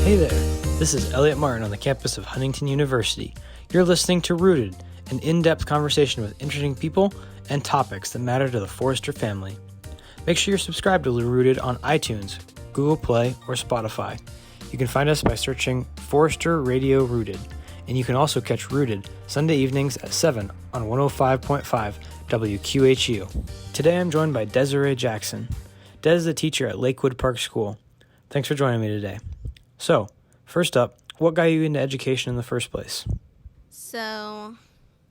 Hey there, this is Elliot Martin on the campus of Huntington University. You're listening to Rooted, an in-depth conversation with interesting people and topics that matter to the Forrester family. Make sure you're subscribed to Rooted on iTunes, Google Play, or Spotify. You can find us by searching Forrester Radio Rooted, and you can also catch Rooted Sunday evenings at 7 on 105.5 WQHU. Today I'm joined by Desiree Jackson. Des is a teacher at Lakewood Park School. Thanks for joining me today. So, first up, what got you into education in the first place? So,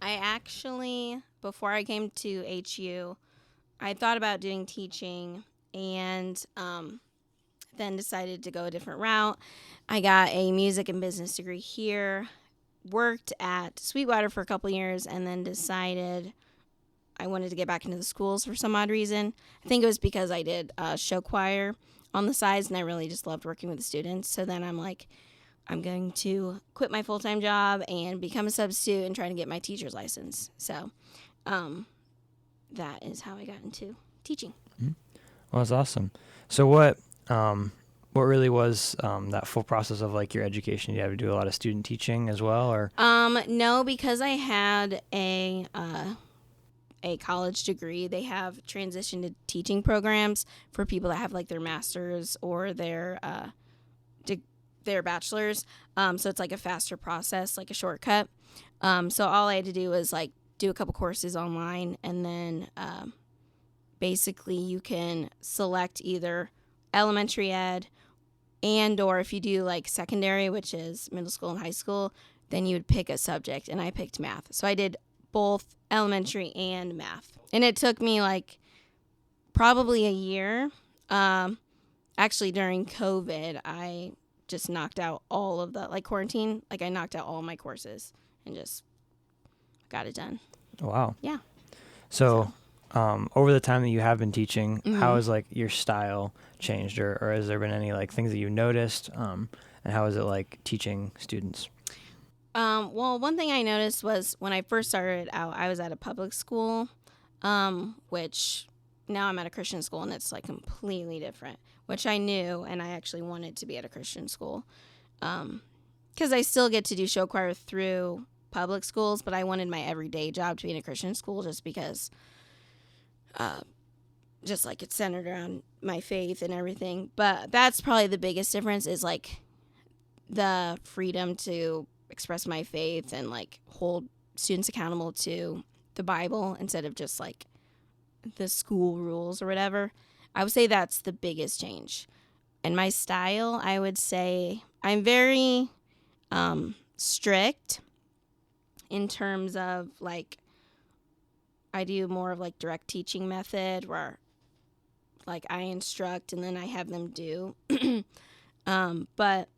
I actually, before I came to HU, I thought about doing teaching and then decided to go a different route. I got a music and business degree here, worked at Sweetwater for a couple years, and then decided I wanted to get back into the schools for some odd reason. I think it was because I did show choir on the sides, and I really just loved working with the students. So then I'm like, I'm going to quit my full-time job and become a substitute and try to get my teacher's license. So that is how I got into teaching. Mm-hmm. Well, that's awesome. So what really was that full process of like your education? Did you have to do a lot of student teaching as well, or? No, because I had a college degree, they have transition to teaching programs for people that have like their master's or their bachelor's. So it's like a faster process, like a shortcut. So all I had to do was like do a couple courses online, and then basically you can select either elementary ed and or if you do like secondary, which is middle school and high school, then you would pick a subject, and I picked math. So I did both elementary and math. And it took me like probably a year. Actually, during COVID, I just knocked out all of the, like quarantine, like I knocked out all my courses and just got it done. Wow. Yeah. So over the time that you have been teaching, mm-hmm. how has like your style changed, or has there been any like things that you noticed? And how is it like teaching students? Well, one thing I noticed was when I first started out, I was at a public school, which now I'm at a Christian school, and it's like completely different, which I knew, and I actually wanted to be at a Christian school, because I still get to do show choir through public schools, but I wanted my everyday job to be in a Christian school just because, just like it's centered around my faith and everything. But that's probably the biggest difference is like the freedom to express my faith and like hold students accountable to the Bible instead of just like the school rules or whatever. I would say that's the biggest change. And my style, I would say I'm very strict in terms of like I do more of like direct teaching method where like I instruct and then I have them do. But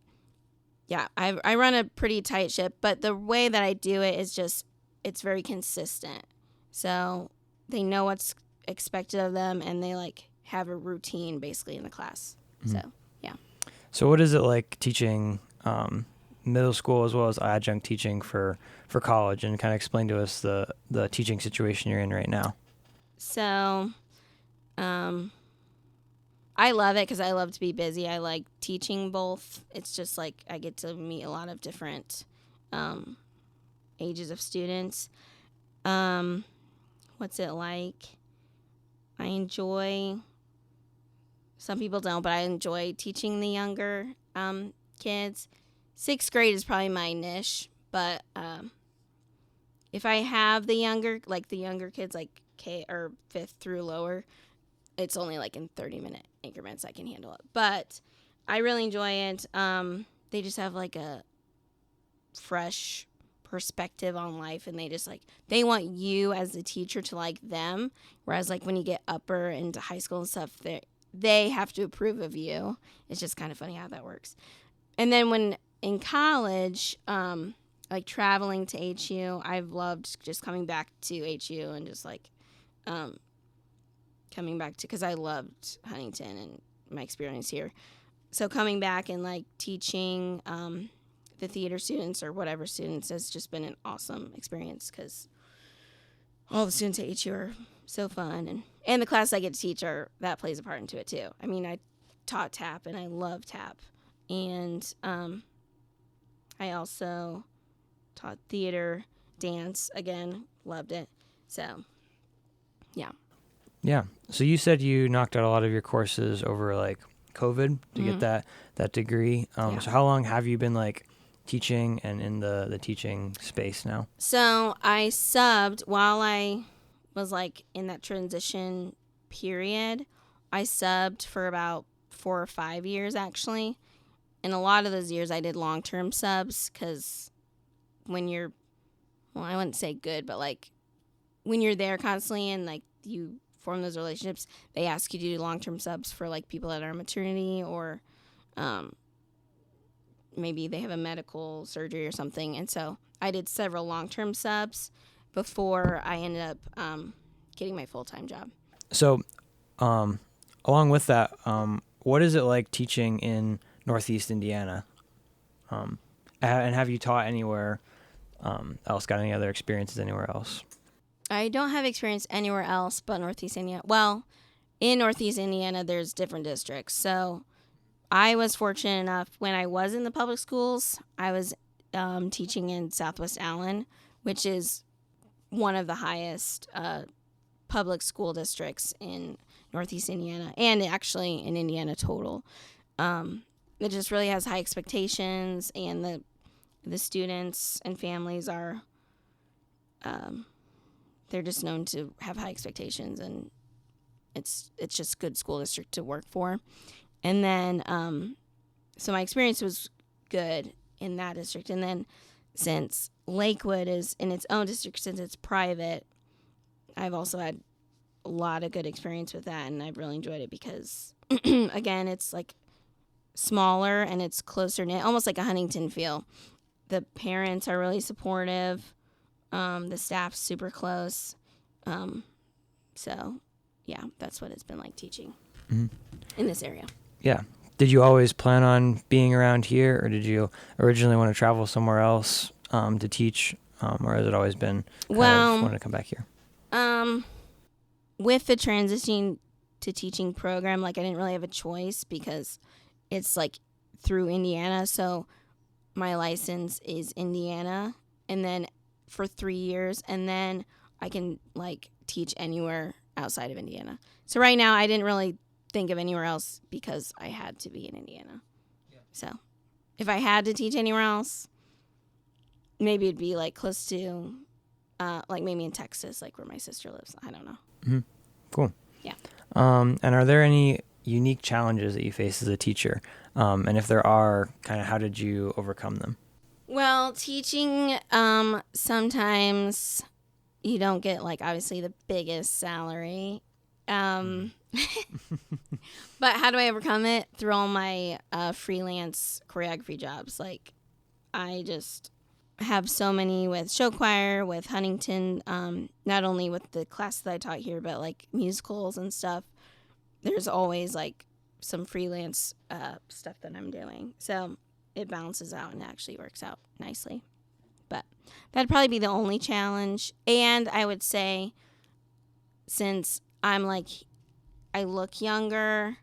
yeah, I run a pretty tight ship, but the way that I do it is just, it's very consistent. So they know what's expected of them, and they like have a routine basically in the class. Mm-hmm. So, yeah. So what is it like teaching middle school as well as adjunct teaching for college, and kind of explain to us the teaching situation you're in right now? So, I love it because I love to be busy. I like teaching both. It's just like I get to meet a lot of different ages of students. What's it like? I enjoy, some people don't, but I enjoy teaching the younger kids. 6th grade is probably my niche, but if I have the younger kids like K or 5th through lower, it's only like in 30-minute increments I can handle it. But I really enjoy it. They just have like a fresh perspective on life, and they just like, they want you as the teacher to like them. Whereas like when you get upper into high school and stuff, they have to approve of you. It's just kind of funny how that works. And then when in college, like traveling to HU, I've loved just coming back to HU and just like coming back to, because I loved Huntington and my experience here. So coming back and like teaching the theater students or whatever students has just been an awesome experience, because all the students at HU are so fun, and the class I get to teach that plays a part into it too. I mean, I taught tap and I love tap, And I also taught theater, dance, again, loved it. So, yeah. Yeah. So you said you knocked out a lot of your courses over like COVID to get that degree. Yeah. So how long have you been like teaching and in the teaching space now? So I subbed while I was like in that transition period. I subbed for about 4 or 5 years actually. And a lot of those years I did long-term subs because when you're, well, I wouldn't say good, but like when you're there constantly and like you form those relationships, they ask you to do long-term subs for like people that are on maternity or maybe they have a medical surgery or something. And so I did several long-term subs before I ended up getting my full-time job. So along with that, what is it like teaching in Northeast Indiana? And have you taught anywhere else? Got any other experiences anywhere else? I don't have experience anywhere else but Northeast Indiana. Well, in Northeast Indiana, there's different districts. So I was fortunate enough when I was in the public schools, I was teaching in Southwest Allen, which is one of the highest public school districts in Northeast Indiana and actually in Indiana total. It just really has high expectations, and the students and families are they're just known to have high expectations, and it's just a good school district to work for. And then so my experience was good in that district. And then since Lakewood is in its own district, since it's private, I've also had a lot of good experience with that, and I've really enjoyed it because again, it's like smaller and it's closer knit, almost like a Huntington feel. The parents are really supportive. The staff's super close. So, yeah, that's what it's been like teaching in this area. Yeah. Did you always plan on being around here, or did you originally want to travel somewhere else to teach, or has it always been wanting to come back here? With the transitioning to teaching program, like I didn't really have a choice because it's like through Indiana. So my license is Indiana, and then for 3 years, and then I can like teach anywhere outside of Indiana. So right now I didn't really think of anywhere else because I had to be in Indiana. Yeah. So if I had to teach anywhere else, maybe it'd be like close to like maybe in Texas, like where my sister lives. I don't know. Mm-hmm. Cool. Yeah. And are there any unique challenges that you face as a teacher? And if there are, kind of how did you overcome them? Well, teaching, sometimes you don't get like obviously the biggest salary. But how do I overcome it? Through all my freelance choreography jobs. Like I just have so many with show choir, with Huntington, not only with the class that I taught here, but like musicals and stuff. There's always like some freelance stuff that I'm doing. So it balances out and actually works out nicely. But that'd probably be the only challenge. And I would say since I'm like, I look younger,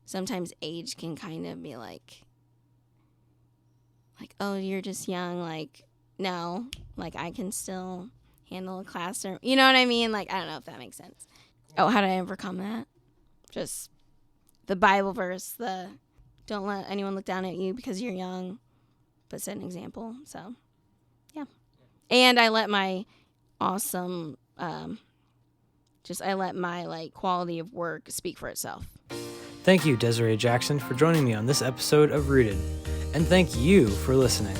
sometimes age can kind of be like, oh, you're just young. Like, no, like I can still handle a classroom. You know what I mean? Like, I don't know if that makes sense. Oh, how did I overcome that? Just the Bible verse, don't let anyone look down at you because you're young, but set an example. So, yeah. And I let my awesome, I let my like quality of work speak for itself. Thank you, Desiree Jackson, for joining me on this episode of Rooted. And thank you for listening.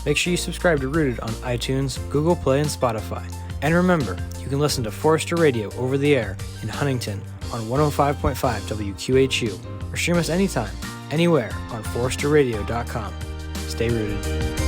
Make sure you subscribe to Rooted on iTunes, Google Play, and Spotify. And remember, you can listen to Forester Radio over the air in Huntington on 105.5 WQHU, or stream us anytime, anywhere on foresterradio.com. Stay rooted.